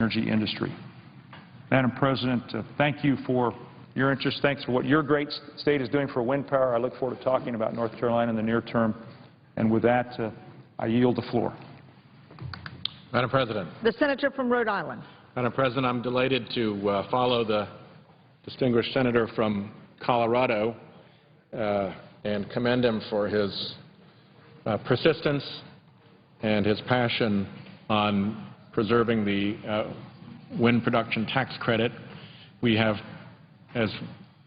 energy industry. Madam President, thank you for your interest. Thanks for what your great state is doing for wind power. I look forward to talking about North Carolina in the near term. And with that, I yield the floor. Madam President. The Senator from Rhode Island. Madam President, I'm delighted to follow the distinguished senator from Colorado and commend him for his persistence and his passion on preserving the wind production tax credit. We have, as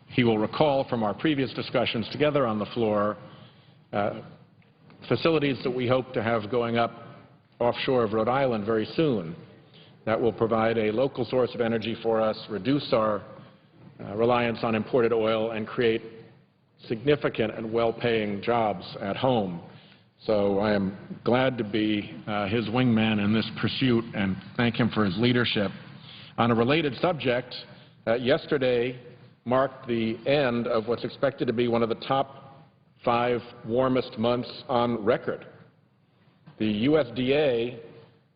he will recall from our previous discussions together on the floor, facilities that we hope to have going up offshore of Rhode Island very soon that will provide a local source of energy for us, reduce our reliance on imported oil, and create significant and well-paying jobs at home. So I am glad to be his wingman in this pursuit and thank him for his leadership. On a related subject, yesterday marked the end of what's expected to be one of the top 5 warmest months on record. The USDA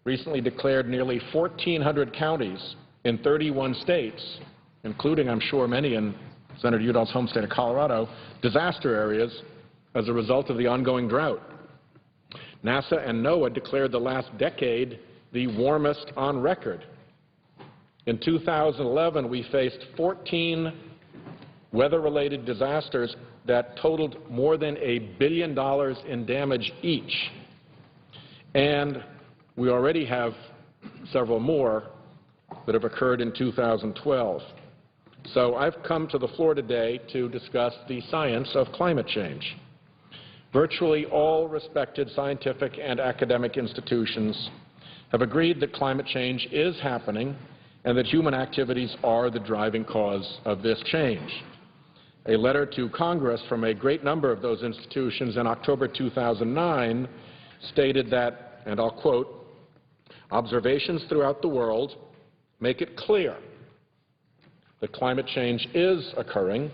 recently declared nearly 1,400 counties in 31 states, including, I'm sure, many in Senator Udall's home state of Colorado, disaster areas as a result of the ongoing drought. NASA and NOAA declared the last decade the warmest on record. In 2011, we faced 14 weather-related disasters that totaled more than $1 billion in damage each. And we already have several more that have occurred in 2012. So I've come to the floor today to discuss the science of climate change. Virtually all respected scientific and academic institutions have agreed that climate change is happening and that human activities are the driving cause of this change. A letter to Congress from a great number of those institutions in October 2009 stated that, and I'll quote, "Observations throughout the world make it clear that climate change is occurring,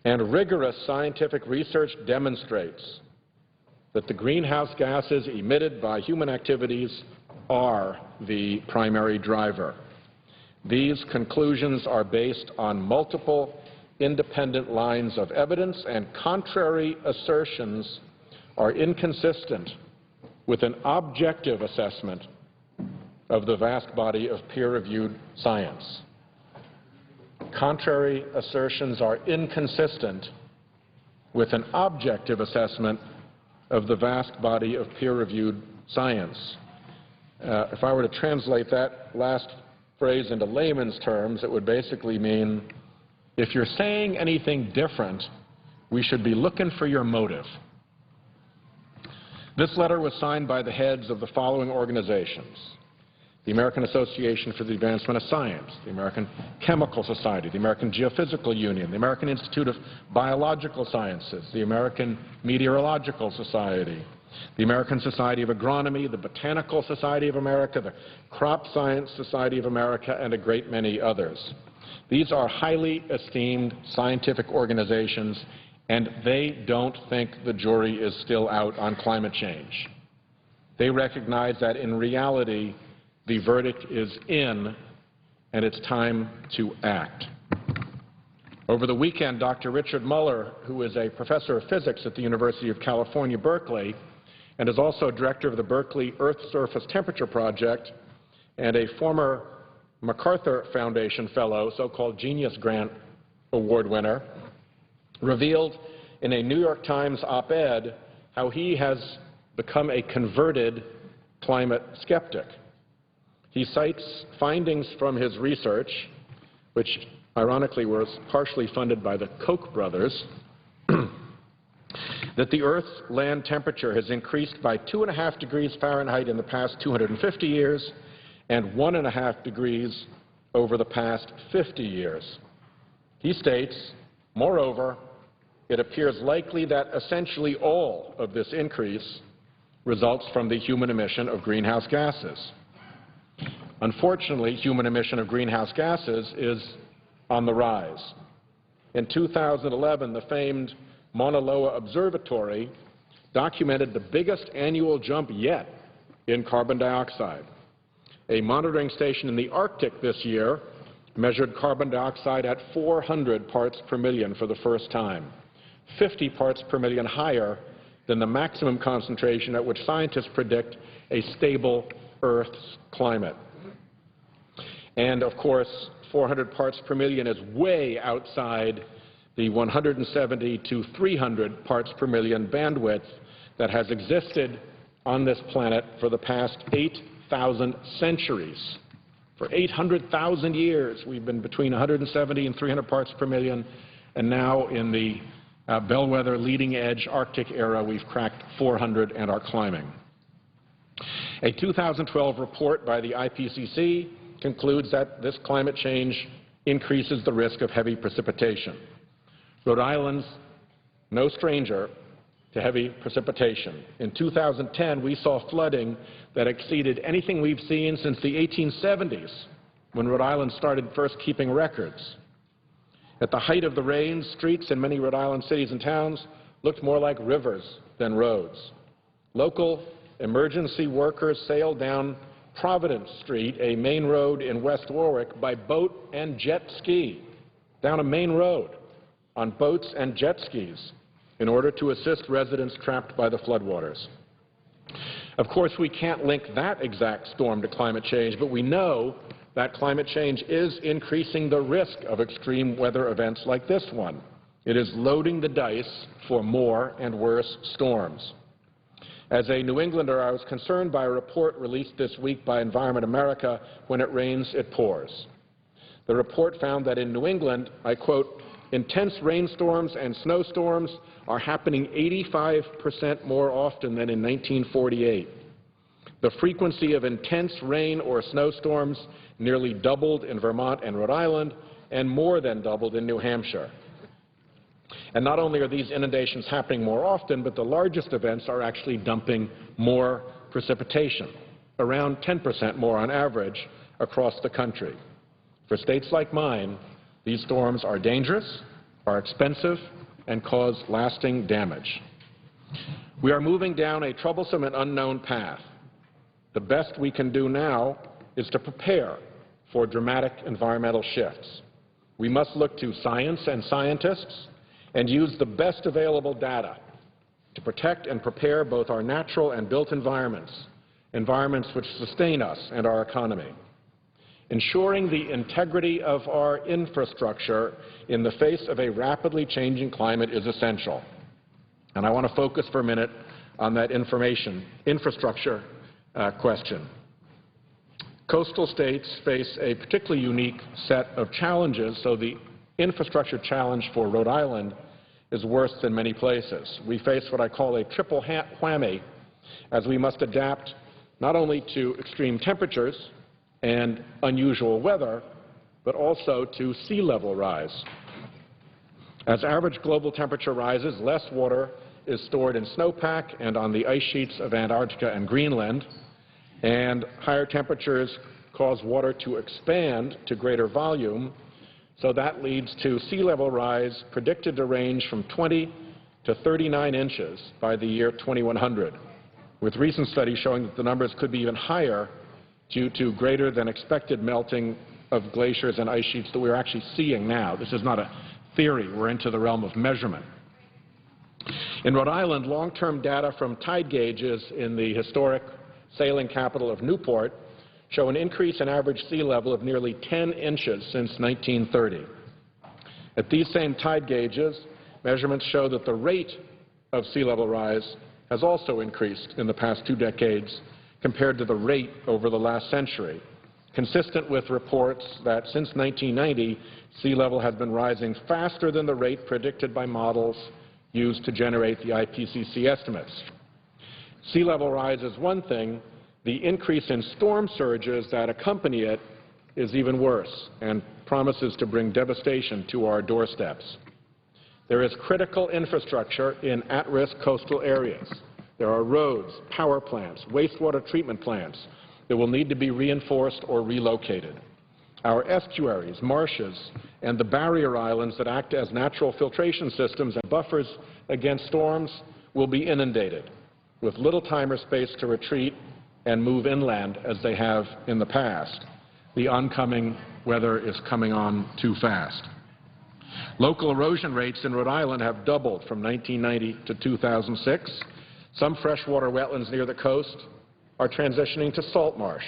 and rigorous scientific research demonstrates that the greenhouse gases emitted by human activities are the primary driver. These conclusions are based on multiple independent lines of evidence, and contrary assertions are inconsistent with an objective assessment of the vast body of peer-reviewed science." Contrary assertions are inconsistent with an objective assessment of the vast body of peer-reviewed science. If I were to translate that last phrase into layman's terms, it would basically mean, if you're saying anything different, we should be looking for your motive. This letter was signed by the heads of the following organizations: the American Association for the Advancement of Science, the American Chemical Society, the American Geophysical Union, the American Institute of Biological Sciences, the American Meteorological Society, the American Society of Agronomy, the Botanical Society of America, the Crop Science Society of America, and a great many others. These are highly esteemed scientific organizations, and they don't think the jury is still out on climate change. They recognize that in reality, the verdict is in, and it's time to act. Over the weekend, Dr. Richard Muller, who is a professor of physics at the University of California, Berkeley, and is also director of the Berkeley Earth Surface Temperature Project and a former MacArthur Foundation Fellow, so-called Genius Grant Award winner, revealed in a New York Times op-ed how he has become a converted climate skeptic. He cites findings from his research, which ironically was partially funded by the Koch brothers, that the Earth's land temperature has increased by 2.5 degrees Fahrenheit in the past 250 years and 1.5 degrees over the past 50 years. He states, moreover, it appears likely that essentially all of this increase results from the human emission of greenhouse gases. Unfortunately, human emission of greenhouse gases is on the rise. In 2011, the famed Mauna Loa Observatory documented the biggest annual jump yet in carbon dioxide. A monitoring station in the Arctic this year measured carbon dioxide at 400 parts per million for the first time, 50 parts per million higher than the maximum concentration at which scientists predict a stable Earth's climate. And, of course, 400 parts per million is way outside the 170 to 300 parts per million bandwidth that has existed on this planet for the past 8,000 centuries. For 800,000 years, we've been between 170 and 300 parts per million, and now in the bellwether leading-edge Arctic era, we've cracked 400 and are climbing. A 2012 report by the IPCC concludes that this climate change increases the risk of heavy precipitation. Rhode Island's no stranger to heavy precipitation. In 2010, we saw flooding that exceeded anything we've seen since the 1870s, when Rhode Island started first keeping records. At the height of the rains, streets in many Rhode Island cities and towns looked more like rivers than roads. Local emergency workers sailed down Providence Street, a main road in West Warwick, by boat and jet ski, down a main road on boats and jet skis in order to assist residents trapped by the floodwaters. Of course, we can't link that exact storm to climate change, but we know that climate change is increasing the risk of extreme weather events like this one. It is loading the dice for more and worse storms. As a New Englander, I was concerned by a report released this week by Environment America, "When it rains, it pours." The report found that in New England, I quote, "intense rainstorms and snowstorms are happening 85% more often than in 1948. The frequency of intense rain or snowstorms nearly doubled in Vermont and Rhode Island and more than doubled in New Hampshire. And not only are these inundations happening more often, but the largest events are actually dumping more precipitation, around 10% more on average across the country. For states like mine, these storms are dangerous, are expensive, and cause lasting damage. We are moving down a troublesome and unknown path. The best we can do now is to prepare for dramatic environmental shifts. We must look to science and scientists and use the best available data to protect and prepare both our natural and built environments, environments which sustain us and our economy. Ensuring the integrity of our infrastructure in the face of a rapidly changing climate is essential. And I want to focus for a minute on that infrastructure question. Coastal states face a particularly unique set of challenges, so the infrastructure challenge for Rhode Island is worse than many places. We face what I call a triple whammy, as we must adapt not only to extreme temperatures and unusual weather, but also to sea level rise. As average global temperature rises, less water is stored in snowpack and on the ice sheets of Antarctica and Greenland, and higher temperatures cause water to expand to greater volume, so that leads to sea level rise predicted to range from 20 to 39 inches by the year 2100, with recent studies showing that the numbers could be even higher due to greater than expected melting of glaciers and ice sheets that we're actually seeing now. This is not a theory. We're into the realm of measurement. In Rhode Island, long-term data from tide gauges in the historic sailing capital of Newport show an increase in average sea level of nearly 10 inches since 1930. At these same tide gauges, measurements show that the rate of sea level rise has also increased in the past 2 decades compared to the rate over the last century, consistent with reports that since 1990, sea level has been rising faster than the rate predicted by models used to generate the IPCC estimates. Sea level rise is one thing. The increase in storm surges that accompany it is even worse and promises to bring devastation to our doorsteps. There is critical infrastructure in at-risk coastal areas. There are roads, power plants, wastewater treatment plants that will need to be reinforced or relocated. Our estuaries, marshes, and the barrier islands that act as natural filtration systems and buffers against storms will be inundated, with little time or space to retreat and move inland as they have in the past. The oncoming weather is coming on too fast. Local erosion rates in Rhode Island have doubled from 1990 to 2006. Some freshwater wetlands near the coast are transitioning to salt marsh.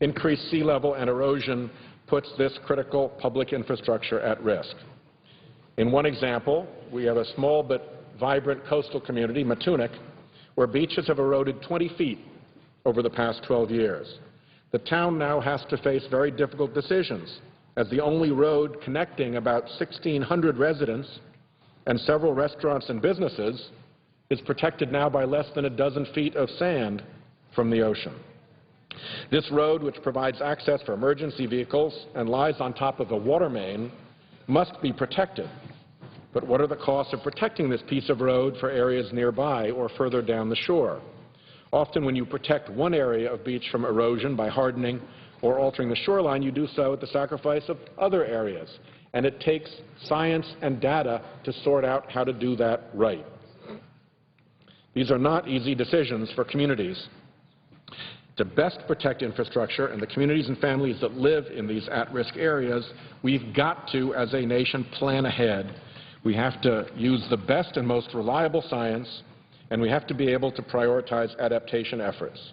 Increased sea level and erosion puts this critical public infrastructure at risk. In one example, we have a small but vibrant coastal community, Matunic, where beaches have eroded 20 feet over the past 12 years. The town now has to face very difficult decisions, as the only road connecting about 1,600 residents and several restaurants and businesses is protected now by less than a dozen feet of sand from the ocean. This road, which provides access for emergency vehicles and lies on top of a water main, must be protected. But what are the costs of protecting this piece of road for areas nearby or further down the shore? Often when you protect one area of beach from erosion by hardening or altering the shoreline, you do so at the sacrifice of other areas. And it takes science and data to sort out how to do that right. These are not easy decisions for communities. To best protect infrastructure and the communities and families that live in these at-risk areas, we've got to, as a nation, plan ahead. We have to use the best and most reliable science, and we have to be able to prioritize adaptation efforts.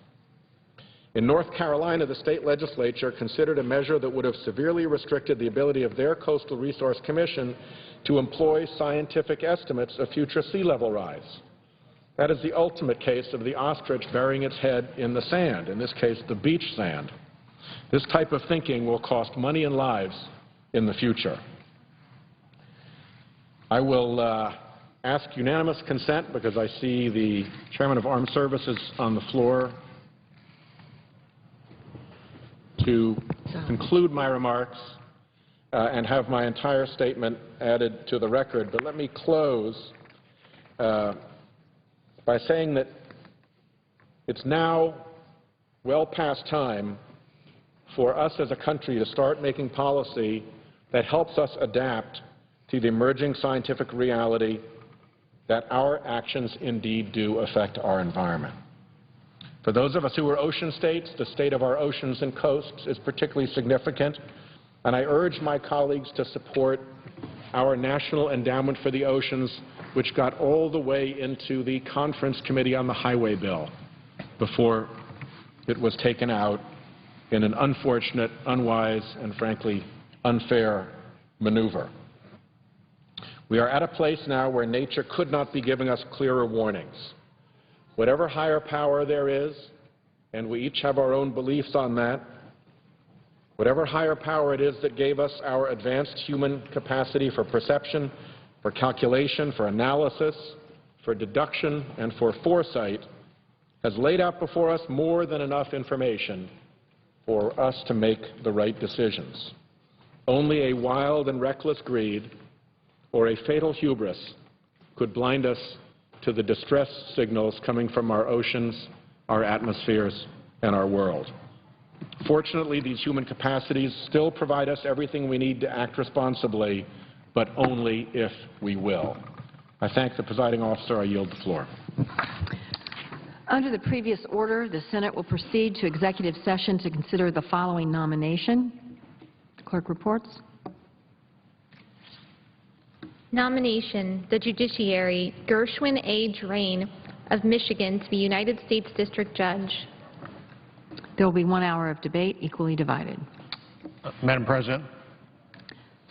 In North Carolina, the state legislature considered a measure that would have severely restricted the ability of their Coastal Resource Commission to employ scientific estimates of future sea level rise. That is the ultimate case of the ostrich burying its head in the sand, in this case the beach sand. This type of thinking will cost money and lives in the future. I will ask unanimous consent, because I see the Chairman of Armed Services on the floor, to conclude my remarks and have my entire statement added to the record. But let me close by saying that it's now well past time for us as a country to start making policy that helps us adapt to the emerging scientific reality that our actions indeed do affect our environment. For those of us who are ocean states, the state of our oceans and coasts is particularly significant, and I urge my colleagues to support our National Endowment for the Oceans, which got all the way into the Conference Committee on the Highway Bill before it was taken out in an unfortunate, unwise, and frankly unfair maneuver. We are at a place now where nature could not be giving us clearer warnings. Whatever higher power there is, and we each have our own beliefs on that, whatever higher power it is that gave us our advanced human capacity for perception, for calculation, for analysis, for deduction, and for foresight, has laid out before us more than enough information for us to make the right decisions. Only a wild and reckless greed or a fatal hubris could blind us to the distress signals coming from our oceans, our atmospheres, and our world. Fortunately, these human capacities still provide us everything we need to act responsibly, but only if we will. I thank the presiding officer. I yield the floor. Under the previous order, the Senate will proceed to executive session to consider the following nomination. Clerk reports. Nomination, the Judiciary, Gershwin A. Drain of Michigan to be United States District Judge. There will be 1 hour of debate, equally divided. Madam President,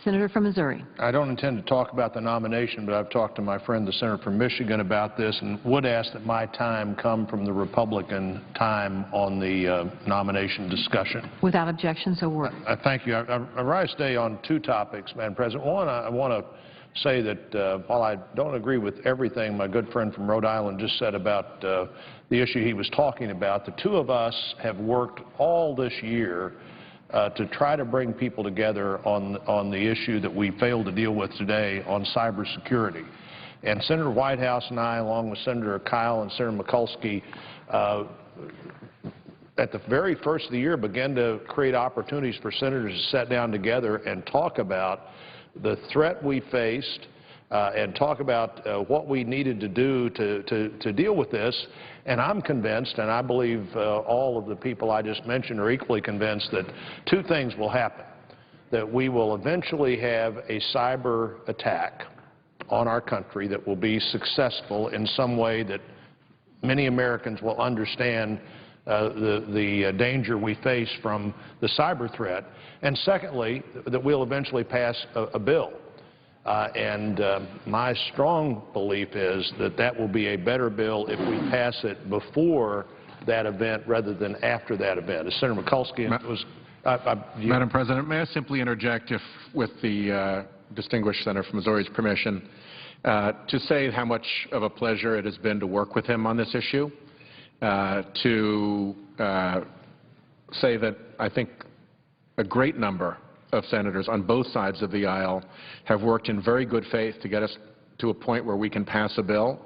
Senator from Missouri. I don't intend to talk about the nomination, but I've talked to my friend, the Senator from Michigan, about this and would ask that my time come from the Republican time on the nomination discussion. Without objection, so ordered. Thank you. I rise today on 2 topics, Madam President. One, I want to say that while I don't agree with everything my good friend from Rhode Island just said about the issue he was talking about, the 2 of us have worked all this year to try to bring people together on the issue that we failed to deal with today on cybersecurity. And Senator Whitehouse and I, along with Senator Kyle and Senator Mikulski, at the very first of the year began to create opportunities for senators to sit down together and talk about the threat we faced, and talk about what we needed to do to deal with this. And I'm convinced, and I believe all of the people I just mentioned are equally convinced, that two things will happen. That we will eventually have a cyber attack on our country that will be successful in some way that many Americans will understand the danger we face from the cyber threat. And secondly, that we'll eventually pass a bill. My strong belief is that that will be a better bill if we pass it before that event rather than after that event. As Senator Mikulski was... Madam President, may I simply interject, if with the distinguished senator from Missouri's permission, to say how much of a pleasure it has been to work with him on this issue, to say that I think a great number of senators on both sides of the aisle have worked in very good faith to get us to a point where we can pass a bill,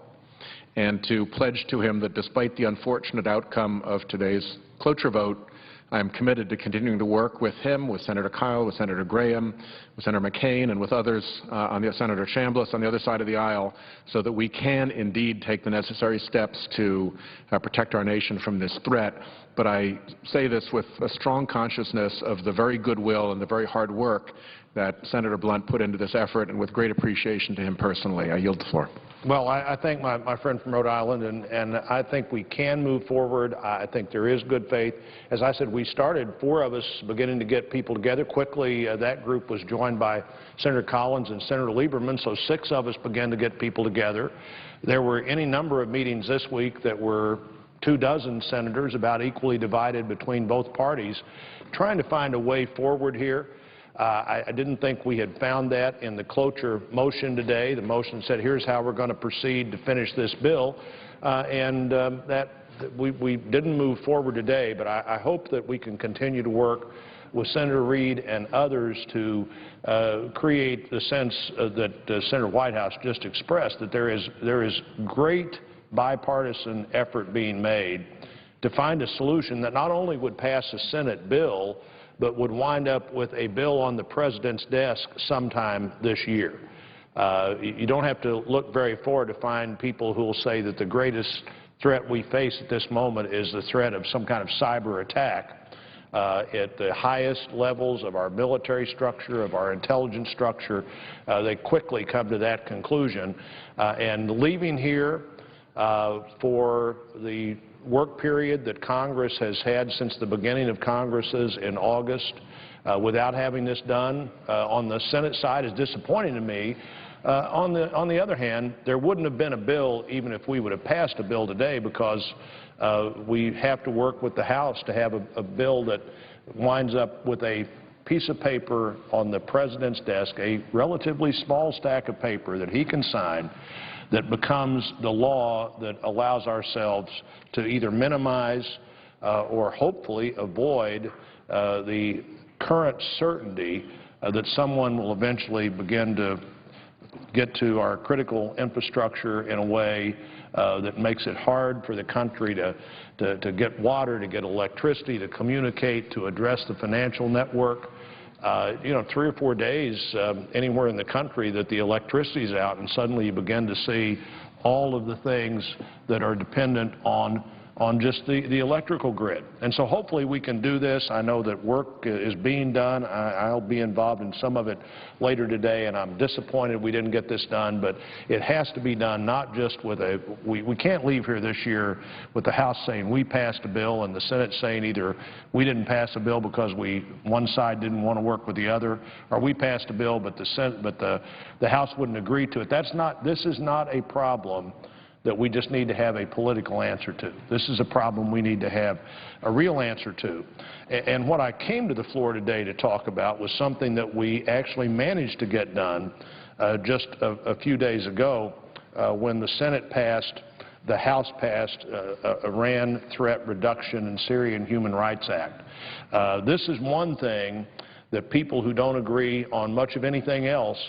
and to pledge to him that despite the unfortunate outcome of today's cloture vote, I am committed to continuing to work with him, with Senator Kyle, with Senator Graham, with Senator McCain, and with others, Senator Chambliss on the other side of the aisle, so that we can indeed take the necessary steps to protect our nation from this threat. But I say this with a strong consciousness of the very goodwill and the very hard work that Senator Blunt put into this effort, and with great appreciation to him personally. I yield the floor. Well, I thank my friend from Rhode Island, and I think we can move forward. I think there is good faith. As I said, we started, 4 of us, beginning to get people together. Quickly, that group was joined by Senator Collins and Senator Lieberman, so 6 of us began to get people together. There were any number of meetings this week that were 24 senators, about equally divided between both parties, trying to find a way forward here. I didn't think we had found that in the cloture motion today. The motion said, here's how we're going to proceed to finish this bill, we didn't move forward today, but I hope that we can continue to work with Senator Reid and others to create the sense that Senator Whitehouse just expressed, that there is great bipartisan effort being made to find a solution that not only would pass a Senate bill, but would wind up with a bill on the President's desk sometime this year. You don't have to look very far to find people who will say that the greatest threat we face at this moment is the threat of some kind of cyber attack. At the highest levels of our military structure, of our intelligence structure, they quickly come to that conclusion. And leaving here for the work period that Congress has had since the beginning of Congresses in August without having this done on the Senate side is disappointing to me. On the other hand, there wouldn't have been a bill even if we would have passed a bill today, because we have to work with the House to have a bill that winds up with a piece of paper on the President's desk, a relatively small stack of paper that he can sign, that becomes the law that allows ourselves to either minimize or hopefully avoid the current certainty that someone will eventually begin to get to our critical infrastructure in a way that makes it hard for the country to get water, to get electricity, to communicate, to address the financial network. 3 or 4 days anywhere in the country that the electricity's out, and suddenly you begin to see all of the things that are dependent on just the electrical grid. And so hopefully we can do this. I know that work is being done. I'll be involved in some of it later today, and I'm disappointed we didn't get this done, but it has to be done not just with we can't leave here this year with the House saying we passed a bill and the Senate saying either we didn't pass a bill because one side didn't want to work with the other, or we passed a bill but the House wouldn't agree to it. This is not a problem that we just need to have a political answer to. This is a problem we need to have a real answer to. And what I came to the floor today to talk about was something that we actually managed to get done just a few days ago when the Senate passed, the House passed Iran Threat Reduction and Syrian Human Rights Act. This is one thing that people who don't agree on much of anything else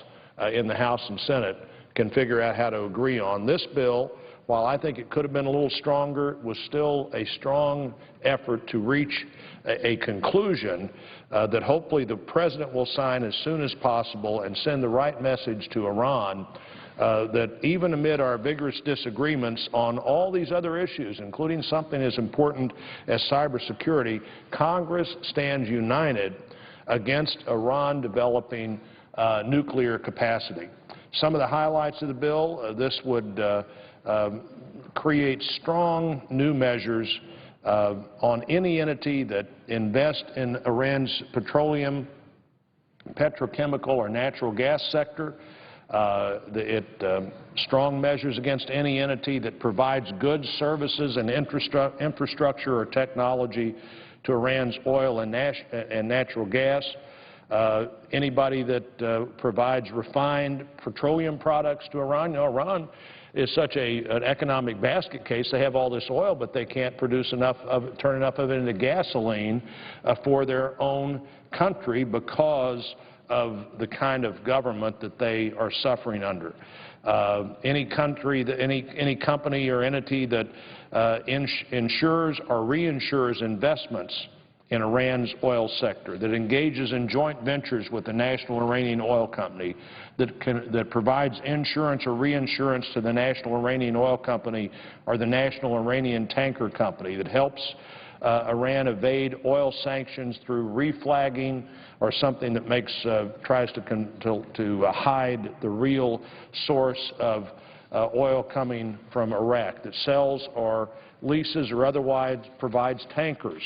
in the House and Senate can figure out how to agree on. This bill, while I think it could have been a little stronger, was still a strong effort to reach a conclusion that hopefully the President will sign as soon as possible and send the right message to Iran that even amid our vigorous disagreements on all these other issues, including something as important as cybersecurity, Congress stands united against Iran developing nuclear capacity. Some of the highlights of the bill, this would create strong new measures on any entity that invests in Iran's petroleum, petrochemical, or natural gas sector. Strong measures against any entity that provides goods, services, and infrastructure or technology to Iran's oil and natural gas. Anybody that provides refined petroleum products to Iran. You know, Iran is such an economic basket case. They have all this oil, but they can't produce enough of it, turn enough of it into gasoline for their own country because of the kind of government that they are suffering under. Any country, any company or entity that insures or reinsures investments in Iran's oil sector, that engages in joint ventures with the National Iranian Oil Company, that provides insurance or reinsurance to the National Iranian Oil Company or the National Iranian Tanker Company, that helps Iran evade oil sanctions through reflagging or something that tries to hide the real source of oil coming from Iraq, that sells or leases or otherwise provides tankers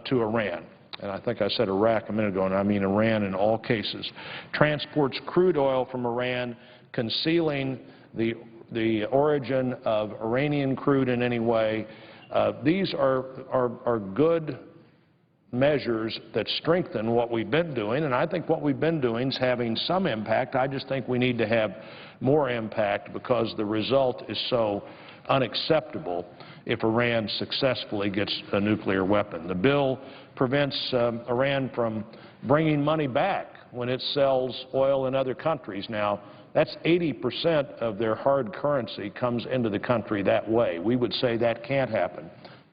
to Iran. And I think I said Iraq a minute ago, and I mean Iran in all cases. Transports crude oil from Iran, concealing the origin of Iranian crude in any way. These are good measures that strengthen what we've been doing, and I think what we've been doing is having some impact. I just think we need to have more impact because the result is so unacceptable if Iran successfully gets a nuclear weapon. The bill prevents Iran from bringing money back when it sells oil in other countries. Now, that's 80% of their hard currency comes into the country that way. We would say that can't happen.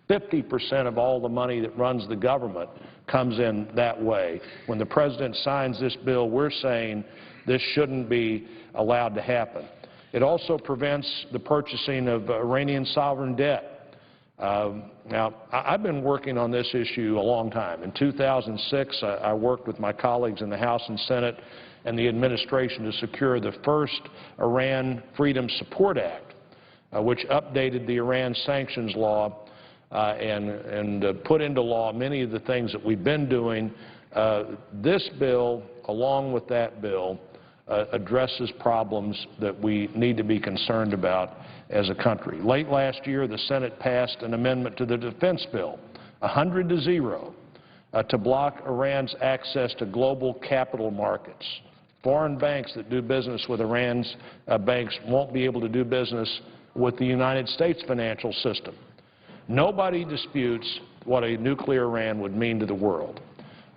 50% of all the money that runs the government comes in that way. When the President signs this bill, we're saying this shouldn't be allowed to happen. It also prevents the purchasing of Iranian sovereign debt. Now, I've been working on this issue a long time. In 2006, I worked with my colleagues in the House and Senate and the administration to secure the first Iran Freedom Support Act, which updated the Iran sanctions law and put into law many of the things that we've been doing. This bill, along with that bill, addresses problems that we need to be concerned about as a country. Late last year, the Senate passed an amendment to the defense bill, 100-0, to block Iran's access to global capital markets. Foreign banks that do business with Iran's banks won't be able to do business with the United States financial system. Nobody disputes what a nuclear Iran would mean to the world.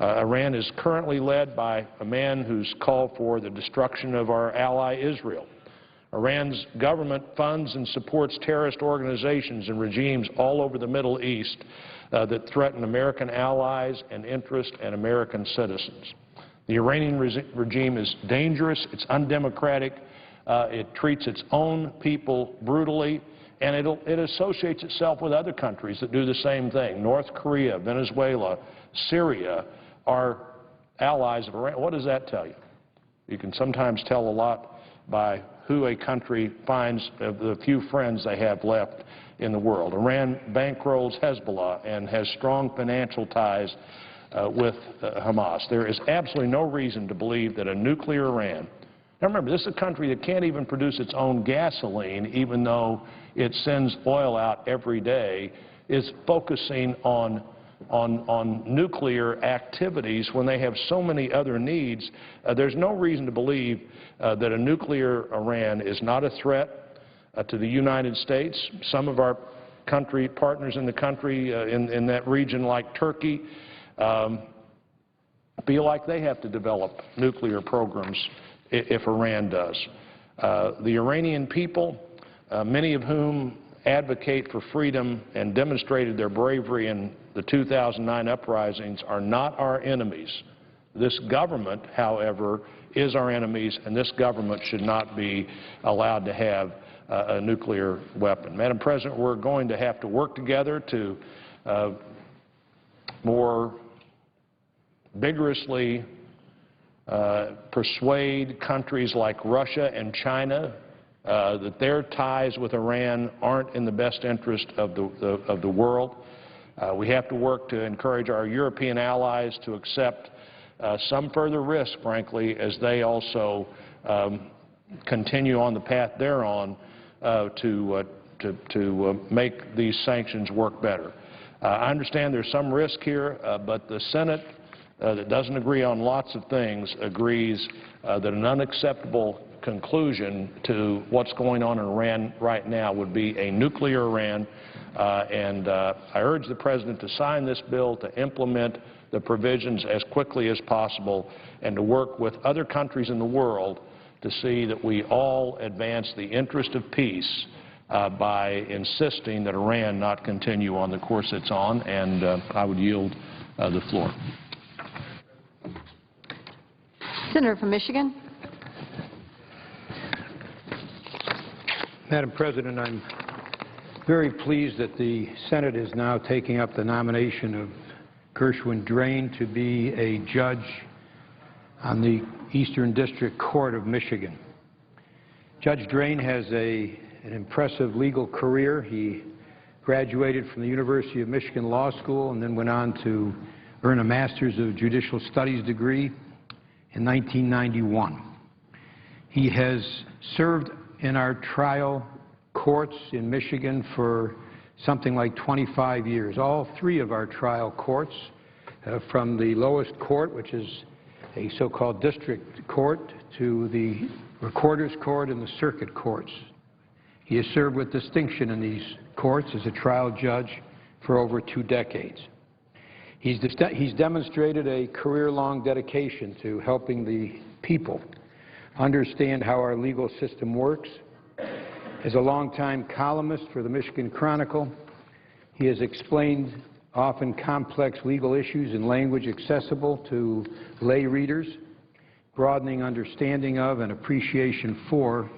Iran is currently led by a man who's called for the destruction of our ally Israel. Iran's government funds and supports terrorist organizations and regimes all over the Middle East that threaten American allies and interests and American citizens. The Iranian regime is dangerous, it's undemocratic, it treats its own people brutally, and it associates itself with other countries that do the same thing. North Korea, Venezuela, Syria are allies of Iran. What does that tell you? You can sometimes tell a lot by who a country finds of the few friends they have left in the world. Iran bankrolls Hezbollah and has strong financial ties with Hamas. There is absolutely no reason to believe that a nuclear Iran. Now remember, this is a country that can't even produce its own gasoline, even though it sends oil out every day, is focusing on nuclear activities when they have so many other needs. There's no reason to believe that a nuclear Iran is not a threat to the United States. Some of our country partners in the country in that region, like Turkey, feel like they have to develop nuclear programs if Iran does. The Iranian people, many of whom advocate for freedom and demonstrated their bravery in the 2009 uprisings, are not our enemies. This government, however, is our enemies, and this government should not be allowed to have a nuclear weapon. Madam President, we're going to have to work together to more vigorously persuade countries like Russia and China that their ties with Iran aren't in the best interest of the world. We have to work to encourage our European allies to accept some further risk, frankly, as they also continue on the path they're on to make these sanctions work better. I understand there's some risk here, but the Senate that doesn't agree on lots of things agrees that an unacceptable conclusion to what's going on in Iran right now would be a nuclear Iran, and I urge the President to sign this bill, to implement the provisions as quickly as possible, and to work with other countries in the world to see that we all advance the interest of peace by insisting that Iran not continue on the course it's on, and I would yield the floor. Senator from Michigan. Madam President, I'm very pleased that the Senate is now taking up the nomination of Gershwin Drain to be a judge on the Eastern District Court of Michigan. Judge Drain has an impressive legal career. He graduated from the University of Michigan Law School and then went on to earn a Master's of Judicial Studies degree in 1991. He has served in our trial courts in Michigan for something like 25 years. All three of our trial courts, from the lowest court, which is a so-called district court, to the recorder's court and the circuit courts. He has served with distinction in these courts as a trial judge for over 2 decades. He's demonstrated a career-long dedication to helping the people understand how our legal system works. As a longtime columnist for the Michigan Chronicle, he has explained often complex legal issues in language accessible to lay readers, broadening understanding of and appreciation for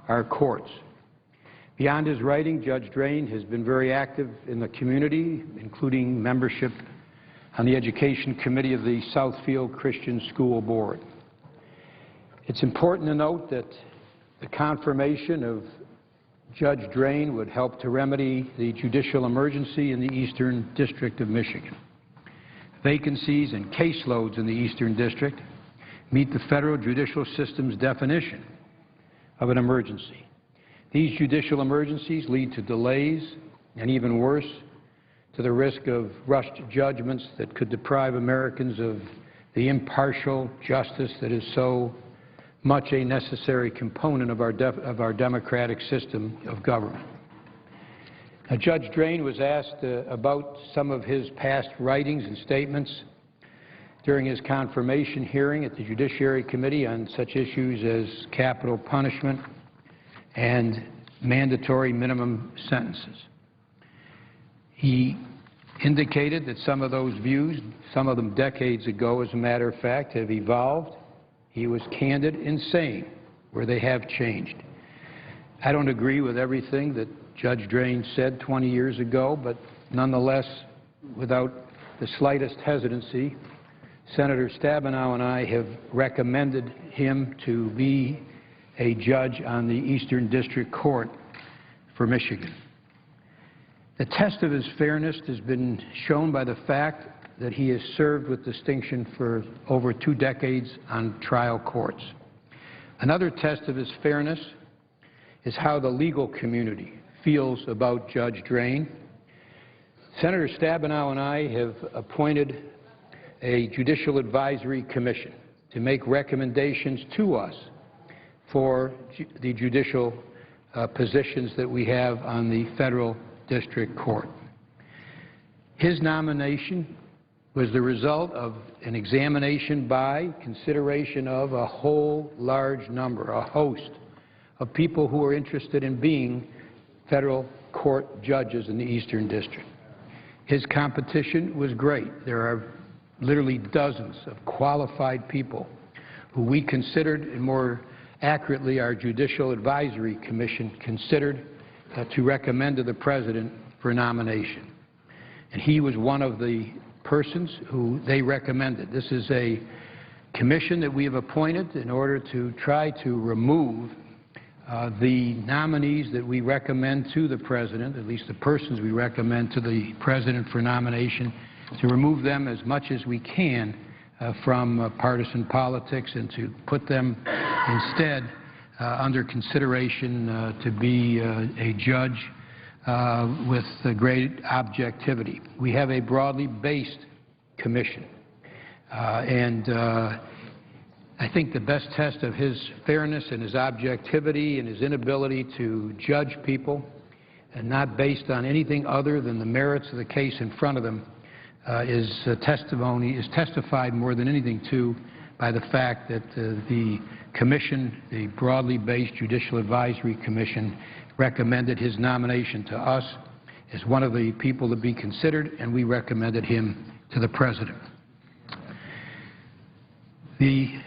our courts. Beyond his writing, Judge Drain has been very active in the community, including membership on the Education Committee of the Southfield Christian School Board. It's important to note that the confirmation of Judge Drain would help to remedy the judicial emergency in the Eastern District of Michigan. Vacancies and caseloads in the Eastern District meet the federal judicial system's definition of an emergency. These judicial emergencies lead to delays and, even worse, to the risk of rushed judgments that could deprive Americans of the impartial justice that is so much a necessary component of our democratic system of government. Now, Judge Drain was asked about some of his past writings and statements during his confirmation hearing at the Judiciary Committee on such issues as capital punishment and mandatory minimum sentences. He indicated that some of those views, some of them decades ago, as a matter of fact, have evolved. He was candid in saying where they have changed. I don't agree with everything that Judge Drain said 20 years ago, but nonetheless, without the slightest hesitancy, Senator Stabenow and I have recommended him to be a judge on the Eastern District Court for Michigan. The test of his fairness has been shown by the fact that he has served with distinction for over 2 decades on trial courts. Another test of his fairness is how the legal community feels about Judge Drain. Senator Stabenow and I have appointed a Judicial Advisory Commission to make recommendations to us for the judicial positions that we have on the federal district court. His nomination was the result of an examination by, consideration of a whole large number, a host of people who are interested in being federal court judges in the Eastern District. His competition was great. There are literally dozens of qualified people who we considered, and more accurately our Judicial Advisory Commission considered, to recommend to the President for nomination. And he was one of the persons who they recommended. This is a commission that we have appointed in order to try to remove the nominees that we recommend to the President, at least the persons we recommend to the President for nomination, to remove them as much as we can from partisan politics and to put them instead under consideration to be a judge with great objectivity. We have a broadly based commission, and I think the best test of his fairness and his objectivity and his inability to judge people, and not based on anything other than the merits of the case in front of them, is testified more than anything to by the fact that the commission, the broadly based Judicial Advisory Commission, recommended his nomination to us as one of the people to be considered, and we recommended him to the President. The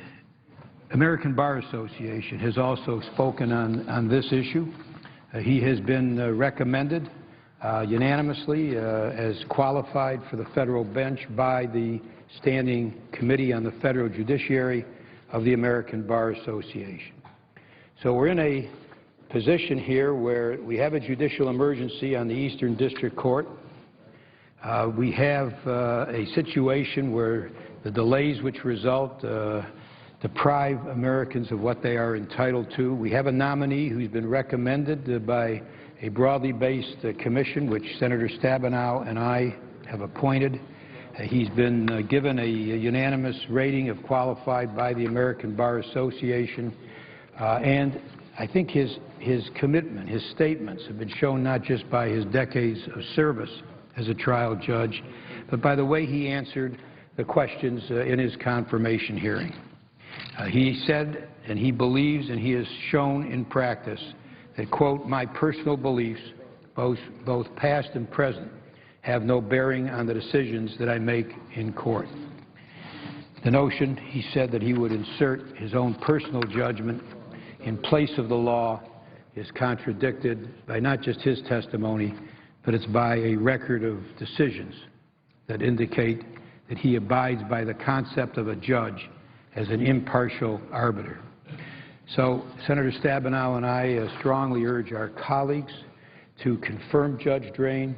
American Bar Association has also spoken on this issue. He has been recommended unanimously as qualified for the federal bench by the Standing Committee on the Federal Judiciary of the American Bar Association. So we're in a position here where we have a judicial emergency on the Eastern District Court. We have a situation where the delays which result deprive Americans of what they are entitled to. We have a nominee who's been recommended by a broadly based commission, which Senator Stabenow and I have appointed. He's been given a unanimous rating of qualified by the American Bar Association, and I think his commitment, his statements have been shown not just by his decades of service as a trial judge, but by the way he answered the questions in his confirmation hearing. He said, and he believes, and he has shown in practice, that, quote, my personal beliefs, both past and present, have no bearing on the decisions that I make in court. The notion, he said, that he would insert his own personal judgment in place of the law is contradicted by not just his testimony, but it's by a record of decisions that indicate that he abides by the concept of a judge as an impartial arbiter. So Senator Stabenow and I strongly urge our colleagues to confirm Judge Drain.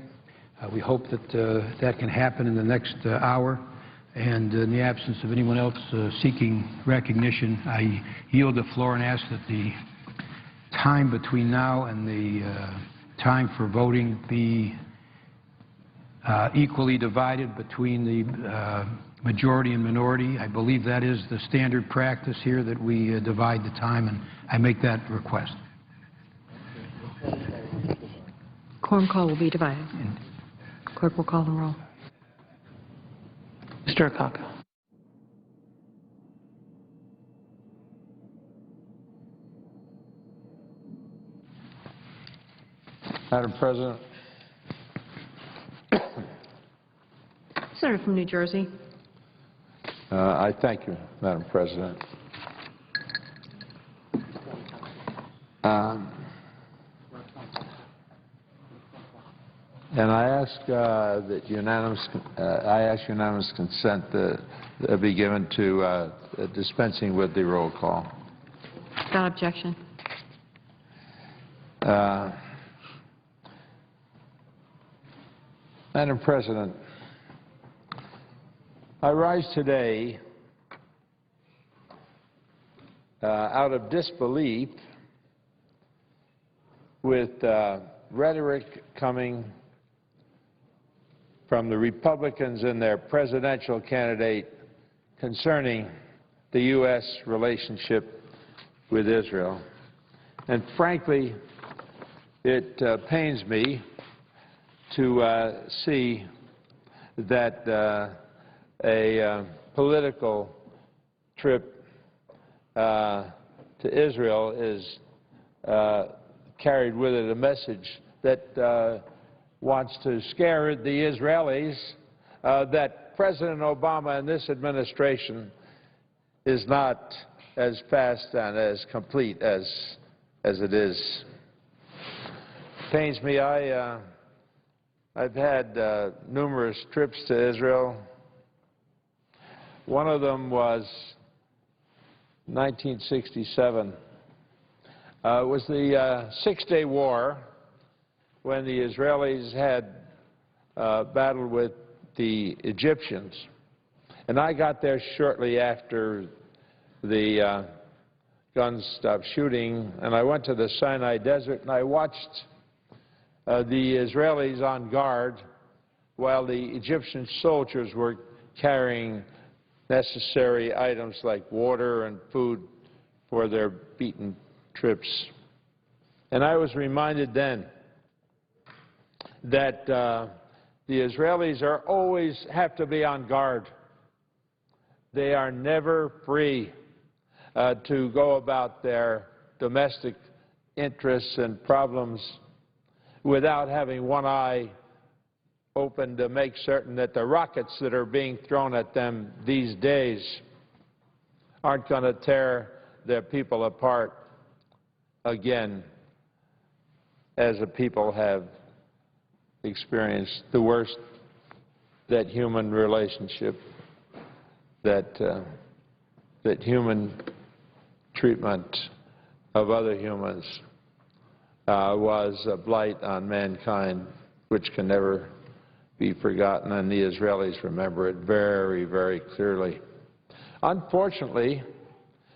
We hope that that can happen in the next hour. And in the absence of anyone else seeking recognition, I yield the floor and ask that the time between now and the time for voting be equally divided between the majority and minority. I believe that is the standard practice here, that we divide the time, and I make that request. Quorum call will be divided. Clerk will call the roll. Mr. Akaka. Madam President. Senator from New Jersey. I thank you, Madam President. And I ask that unanimous consent be given to dispensing with the roll call. Without objection. Madam President, I rise today out of disbelief with rhetoric coming from the Republicans and their presidential candidate concerning the U.S. relationship with Israel. And frankly, it pains me to see that a political trip to Israel is carried with it a message that wants to scare the Israelis that President Obama and this administration is not as fast and as complete as it is. Pains me. I've had numerous trips to Israel. One of them was 1967. It was the Six-Day War, when the Israelis had battled with the Egyptians. And I got there shortly after the guns stopped shooting, and I went to the Sinai Desert, and I watched the Israelis on guard while the Egyptian soldiers were carrying necessary items like water and food for their beaten troops. And I was reminded then that the Israelis always have to be on guard. They are never free to go about their domestic interests and problems without having one eye open to make certain that the rockets that are being thrown at them these days aren't going to tear their people apart again, as the people have experienced the worst that human relationship, that human treatment of other humans was a blight on mankind which can never be forgotten, and the Israelis remember it very, very clearly. Unfortunately,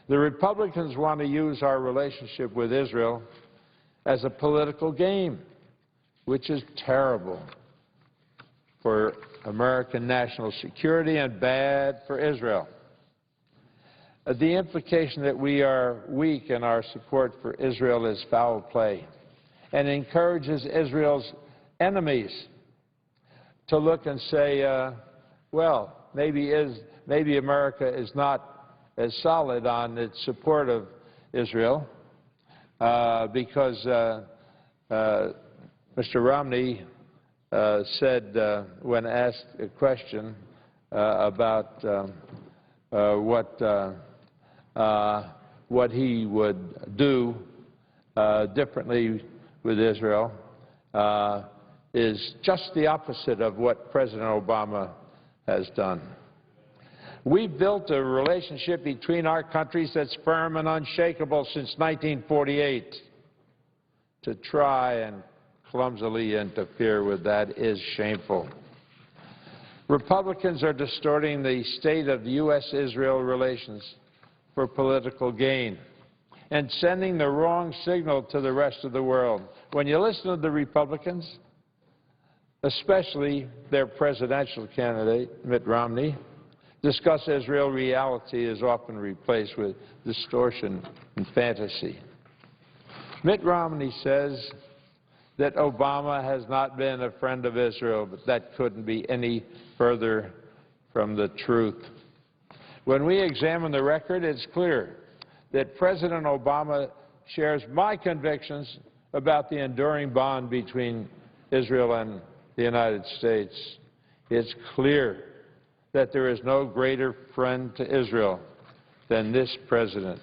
the Republicans want to use our relationship with Israel as a political game, which is terrible for American national security and bad for Israel. The implication that we are weak in our support for Israel is foul play and encourages Israel's enemies to look and say, well, maybe America is not as solid on its support of Israel because Mr. Romney said when asked a question about what he would do differently with Israel is just the opposite of what President Obama has done. We've built a relationship between our countries that's firm and unshakable since 1948. To try and clumsily interfere with that is shameful. Republicans are distorting the state of U.S.-Israel relations for political gain and sending the wrong signal to the rest of the world. When you listen to the Republicans, especially their presidential candidate, Mitt Romney, discuss Israel, reality is often replaced with distortion and fantasy. Mitt Romney says that Obama has not been a friend of Israel, but that couldn't be any further from the truth. When we examine the record, it's clear that President Obama shares my convictions about the enduring bond between Israel and the United States. It's clear that there is no greater friend to Israel than this president.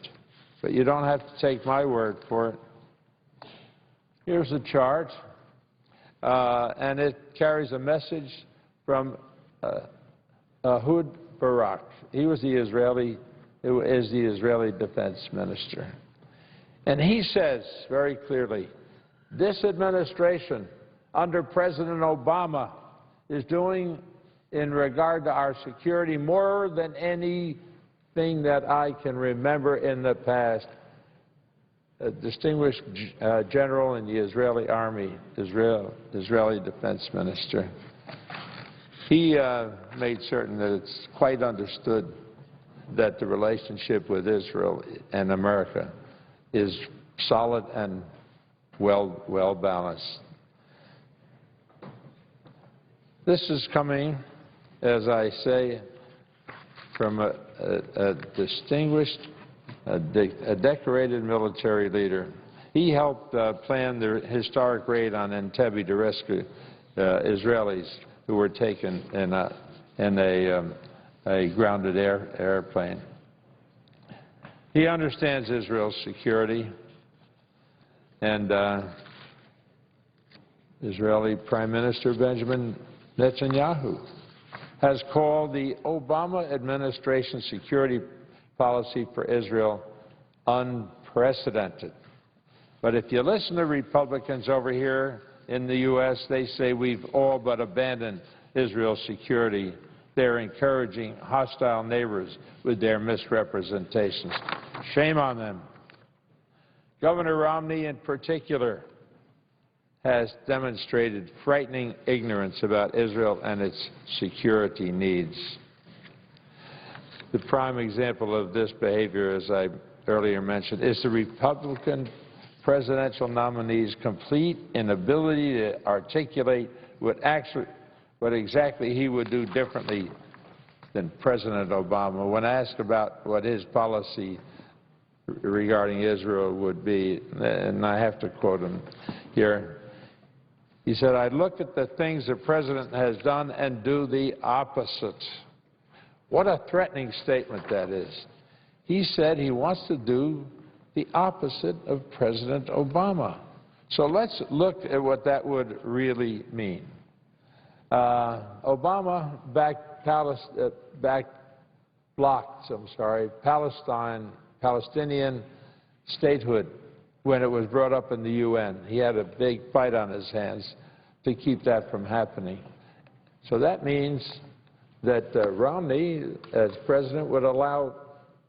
But you don't have to take my word for it. Here's a chart, and it carries a message from Ehud Barak. He is the Israeli defense minister. And he says very clearly, this administration under President Obama is doing in regard to our security more than anything that I can remember in the past. A distinguished general in the Israeli army, Israeli defense minister. He made certain that it's quite understood that the relationship with Israel and America is solid and well balanced. This is coming, as I say, from a distinguished, a decorated military leader. He helped plan the historic raid on Entebbe to rescue Israelis who were taken in a grounded airplane. He understands Israel's security, and Israeli Prime Minister Benjamin Netanyahu has called the Obama administration's security policy for Israel unprecedented. But if you listen to Republicans over here in the U.S., they say we've all but abandoned Israel's security. They're encouraging hostile neighbors with their misrepresentations. Shame on them. Governor Romney, in particular, has demonstrated frightening ignorance about Israel and its security needs. The prime example of this behavior, as I earlier mentioned, is the Republican presidential nominee's complete inability to articulate what exactly he would do differently than President Obama. When asked about what his policy regarding Israel would be, and I have to quote him here, he said, "I'd look at the things the President has done and do the opposite." What a threatening statement that is. He said he wants to do the opposite of President Obama. So let's look at what that would really mean. Obama blocked Palestinian statehood when it was brought up in the UN. He had a big fight on his hands to keep that from happening. So that means that Romney, as president, would allow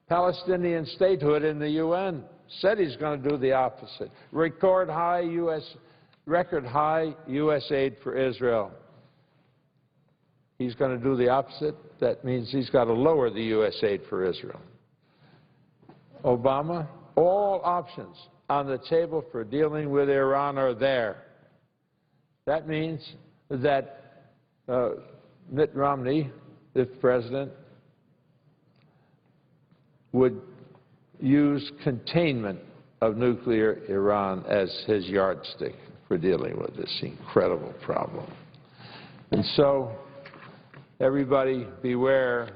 Palestinian statehood in the UN. Said he's going to do the opposite. Record high U.S. aid for Israel. He's going to do the opposite. That means he's got to lower the U.S. aid for Israel. Obama, all options on the table for dealing with Iran are there. That means that Mitt Romney, if president, would use containment of nuclear Iran as his yardstick for dealing with this incredible problem. And so, everybody beware,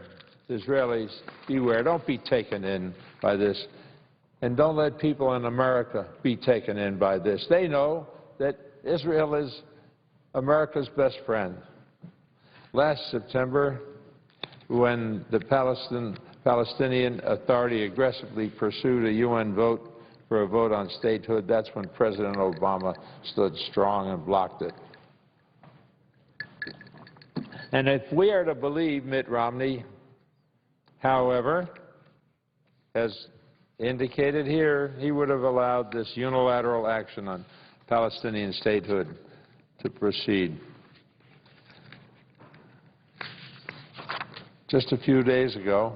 Israelis, beware. Don't be taken in by this. And don't let people in America be taken in by this. They know that Israel is America's best friend. Last September, when the Palestinian Authority aggressively pursued a UN vote for a vote on statehood, that's when President Obama stood strong and blocked it. And if we are to believe Mitt Romney, however, as indicated here, he would have allowed this unilateral action on Palestinian statehood to proceed. Just a few days ago,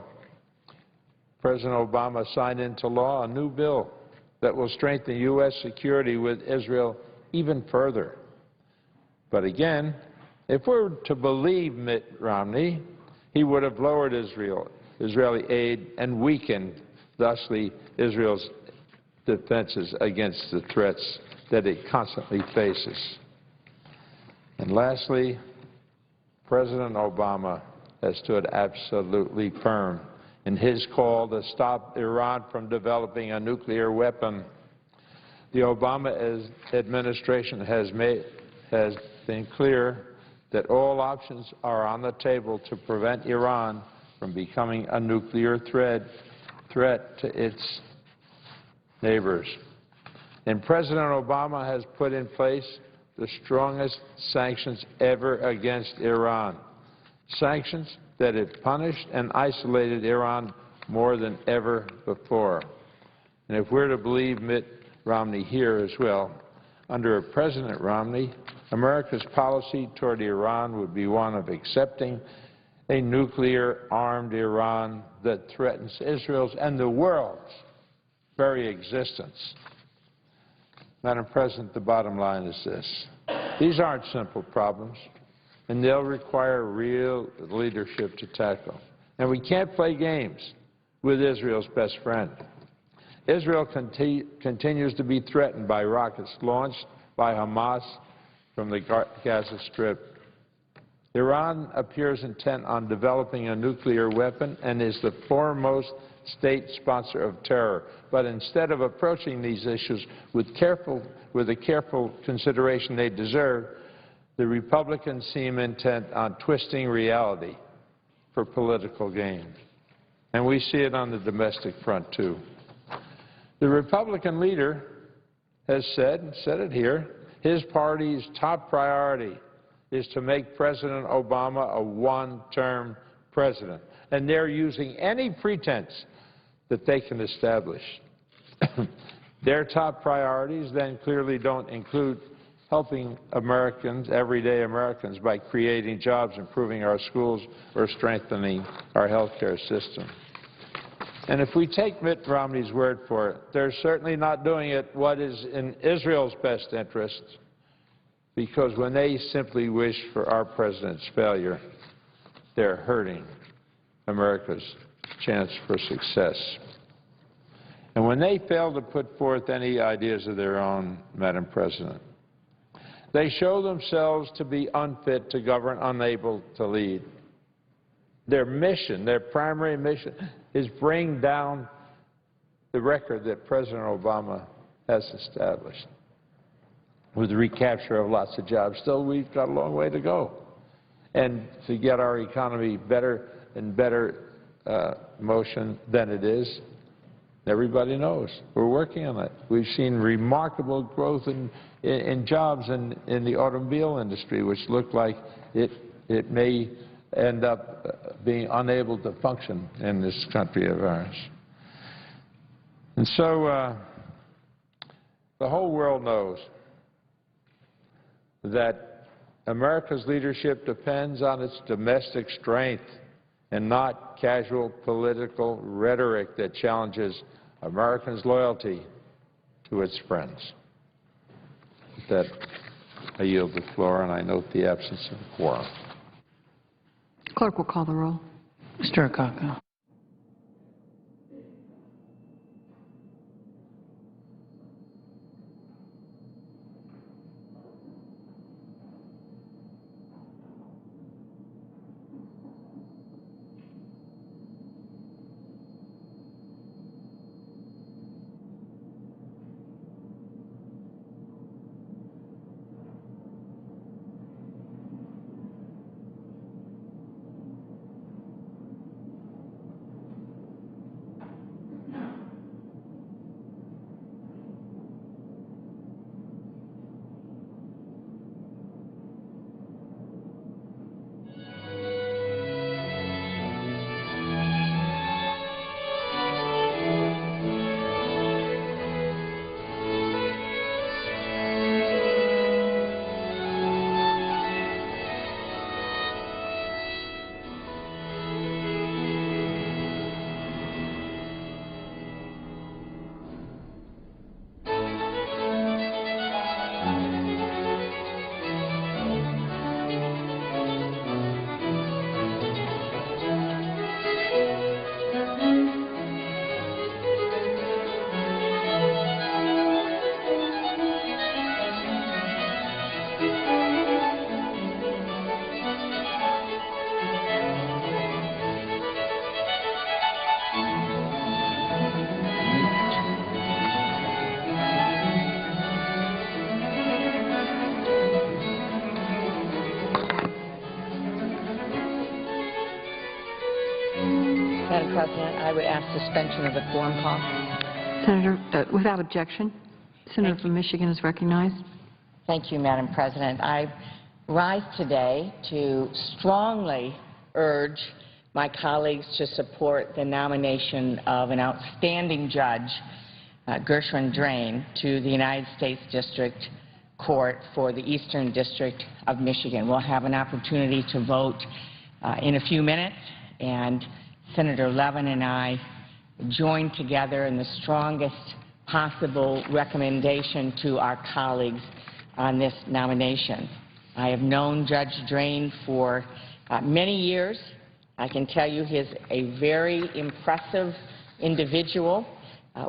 President Obama signed into law a new bill that will strengthen U.S. security with Israel even further. But again, if we're to believe Mitt Romney, he would have lowered Israeli aid and weakened, thusly, Israel's defenses against the threats that it constantly faces. And lastly, President Obama has stood absolutely firm in his call to stop Iran from developing a nuclear weapon. The Obama administration has been clear that all options are on the table to prevent Iran from becoming a nuclear threat to its neighbors. And President Obama has put in place the strongest sanctions ever against Iran. Sanctions that have punished and isolated Iran more than ever before. And if we're to believe Mitt Romney here as well, under President Romney, America's policy toward Iran would be one of accepting a nuclear-armed Iran that threatens Israel's and the world's very existence. Madam President, the bottom line is this. These aren't simple problems, and they'll require real leadership to tackle. And we can't play games with Israel's best friend. Israel continues to be threatened by rockets launched by Hamas from the Gaza Strip. Iran appears intent on developing a nuclear weapon and is the foremost state sponsor of terror. But instead of approaching these issues with the careful consideration they deserve, the Republicans seem intent on twisting reality for political gain. And we see it on the domestic front, too. The Republican leader has said it here, his party's top priority is to make President Obama a one-term president. And they're using any pretense that they can establish. Their top priorities then clearly don't include helping Americans, everyday Americans, by creating jobs, improving our schools, or strengthening our health care system. And if we take Mitt Romney's word for it, they're certainly not doing it what is in Israel's best interests, because when they simply wish for our president's failure, they're hurting America's chance for success. And when they fail to put forth any ideas of their own, Madam President, they show themselves to be unfit to govern, unable to lead. Their mission, their primary mission, is bring down the record that President Obama has established with the recapture of lots of jobs. Still, we've got a long way to go. And to get our economy better and better motion than it is, everybody knows. We're working on it. We've seen remarkable growth in jobs in the automobile industry, which look like it may end up being unable to function in this country of ours. And so the whole world knows that America's leadership depends on its domestic strength and not casual political rhetoric that challenges Americans' loyalty to its friends. With that, I yield the floor, and I note the absence of quorum. Clerk will call the roll. Mr. Akaka. Madam President, I would ask suspension of the quorum call. Senator, without objection, Senator from Michigan is recognized. Thank you, Madam President. I rise today to strongly urge my colleagues to support the nomination of an outstanding judge, Gershwin Drain, to the United States District Court for the Eastern District of Michigan. We'll have an opportunity to vote in a few minutes, and Senator Levin and I joined together in the strongest possible recommendation to our colleagues on this nomination. I have known Judge Drain for many years. I can tell you he's a very impressive individual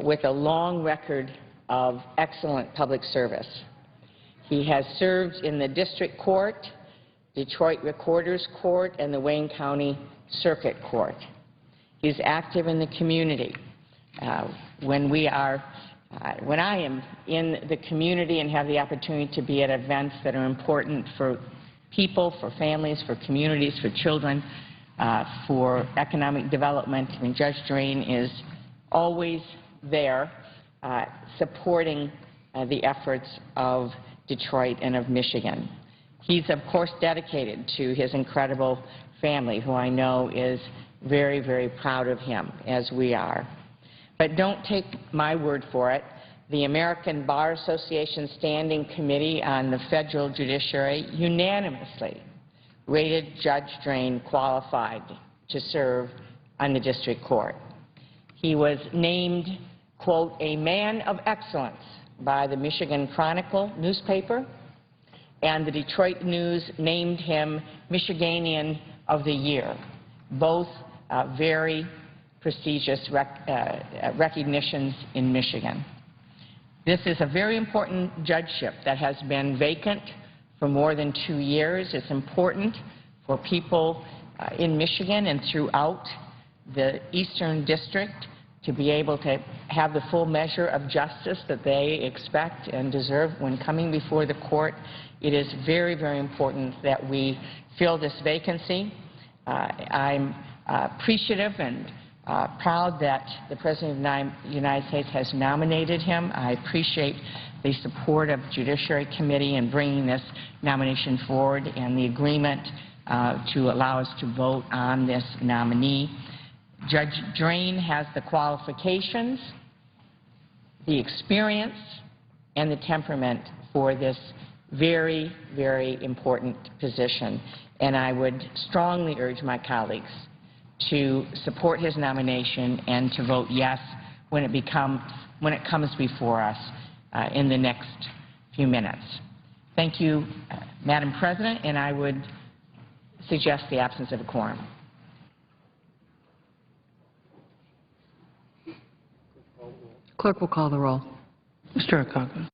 with a long record of excellent public service. He has served in the district court, Detroit Recorder's Court, and the Wayne County Circuit Court. He's active in the community. When I am in the community and have the opportunity to be at events that are important for people, for families, for communities, for children, for economic development, I mean, Judge Drain is always there supporting the efforts of Detroit and of Michigan. He's, of course, dedicated to his incredible family, who I know is very, very proud of him, as we are. But don't take my word for it. The American Bar Association Standing Committee on the Federal Judiciary unanimously rated Judge Drain qualified to serve on the district court. He was named, quote, a man of excellence by the Michigan Chronicle newspaper, and the Detroit News named him Michiganian of the Year, both very prestigious recognitions in Michigan. This is a very important judgeship that has been vacant for more than 2 years. It's important for people in Michigan and throughout the Eastern District to be able to have the full measure of justice that they expect and deserve when coming before the court. It is very, very important that we fill this vacancy. I'm appreciative and proud that the President of the United States has nominated him. I appreciate the support of the Judiciary Committee in bringing this nomination forward and the agreement to allow us to vote on this nominee. Judge Drain has the qualifications, the experience, and the temperament for this very, very important position. And I would strongly urge my colleagues to support his nomination and to vote yes when it comes before us in the next few minutes. Thank you, Madam President, and I would suggest the absence of a quorum. Clerk will call the roll. Mr. Akaka.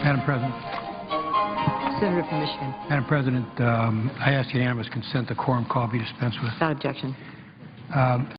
Madam President. Senator from Michigan. Madam President, I ask unanimous consent the quorum call be dispensed with. Without objection.